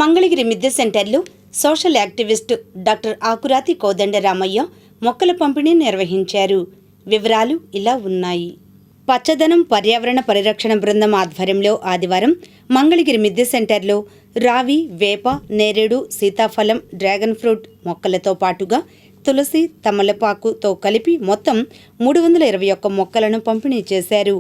మంగళగిరి మిద్దె సెంటర్లో social activist doctor Akurathi Kodandaramayya మొక్కల పంపిణీ నిర్వహించారు. వివరాలు ఇలా ఉన్నాయి. పచ్చదనం పర్యావరణ పరిరక్షణ బృందం ఆధ్వర్యంలో ఆదివారం మంగళగిరి మిద్దె సెంటర్లో రావి, వేప, నేరేడు, సీతాఫలం, డ్రాగన్ ఫ్రూట్ మొక్కలతో పాటుగా తులసి, తమలపాకుతో కలిపి మొత్తం 321 మొక్కలను పంపిణీ చేశారు.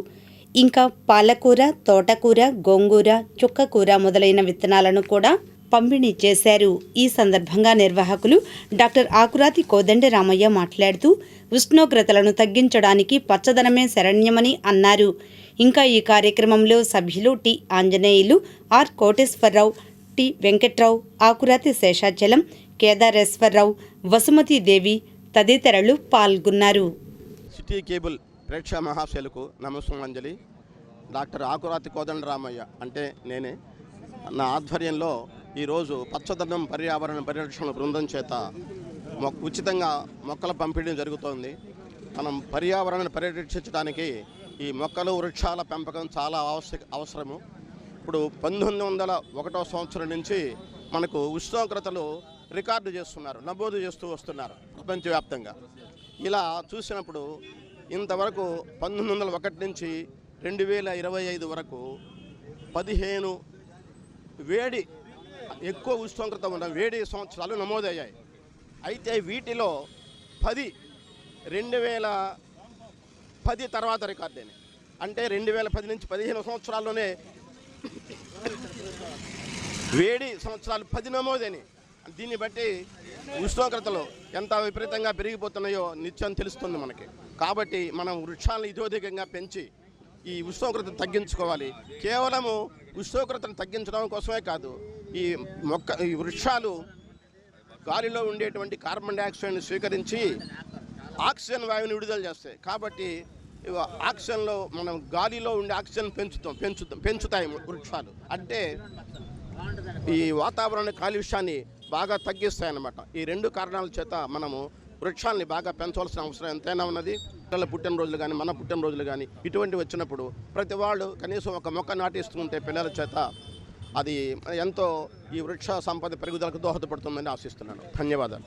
ఇంకా పాలకూర, తోటకూర, గోంగూర, చుక్కకూర మొదలైన విత్తనాలను కూడా పంపిణీ చేశారు. ఈ సందర్భంగా నిర్వాహకులు డాక్టర్ ఆకురాతి కోదండరామయ్య మాట్లాడుతూ ఉష్ణోగ్రతలను తగ్గించడానికి పచ్చదనమే శరణ్యమని అన్నారు. ఇంకా ఈ కార్యక్రమంలో సభ్యులు T Anjaneyulu, R Koteswararao, T Venkatrao, Akurathi Seshachalam, Kedareswararao, Vasumathidevi తదితరులు పాల్గొన్నారు. సిటీ కేబుల్ ప్రేక్షక మహాశైలకు నమస్కారాంజలి. డాక్టర్ ఆకురాతి కోదండరామయ్య అంటే నేనే. నా ఆధ్వర్యంలో ఈరోజు పచ్చదనం పర్యావరణ పరిరక్షణ బృందం చేత ఉచితంగా మొక్కల పంపిణీ జరుగుతోంది. మనం పర్యావరణాన్ని పరిరక్షించడానికి ఈ మొక్కలు వృక్షాల పెంపకం చాలా అవసరము. ఇప్పుడు 1901 సంవత్సరం నుంచి మనకు ఉష్ణోగ్రతలు రికార్డు చేస్తున్నారు, నమోదు చేస్తూ వస్తున్నారు ప్రపంచవ్యాప్తంగా. ఇలా చూసినప్పుడు ఇంతవరకు 1901 నుంచి 2025 వరకు 15 వేడి ఎక్కువ ఉష్ణోగ్రత ఉన్న వేడి సంవత్సరాలు నమోదయ్యాయి. అయితే వీటిలో 10 2010 తర్వాత రికార్డు అయినాయి. అంటే 2010 నుంచి 15 సంవత్సరాల్లోనే వేడి సంవత్సరాలు 10 నమోదైనాయి. దీన్ని బట్టి ఉష్ణోగ్రతలు ఎంత విపరీతంగా పెరిగిపోతున్నాయో నిత్యం తెలుస్తుంది మనకి. కాబట్టి మనం వృక్షాలను ఇతోధికంగా పెంచి ఈ ఉష్ణోగ్రతను తగ్గించుకోవాలి. కేవలము ఉష్ణోగ్రతను తగ్గించడం కోసమే కాదు, ఈ వృక్షాలు గాలిలో ఉండేటువంటి కార్బన్ డైఆక్సైడ్ని స్వీకరించి ఆక్సిజన్ వాయువుని విడుదల చేస్తాయి. కాబట్టి ఆక్సిజన్లో మనం గాలిలో ఉండే ఆక్సిజన్ పెంచుతాయి వృక్షాలు. అంటే ఈ వాతావరణ కాలుష్యాన్ని బాగా తగ్గిస్తాయన్నమాట. ఈ 2 కారణాల చేత మనము వృక్షాలని బాగా పెంచవలసిన అవసరం ఎంతైనా ఉన్నది. పిల్లల పుట్టినరోజులు కానీ, మన పుట్టినరోజులు కానీ ఇటువంటివి వచ్చినప్పుడు ప్రతి వాళ్ళు కనీసం ఒక మొక్క నాటిస్తుంటే పిల్లల చేత అది ఎంతో ఈ వృక్ష సంపద పెరుగుదలకు దోహదపడుతుందని ఆశిస్తున్నాను. ధన్యవాదాలు.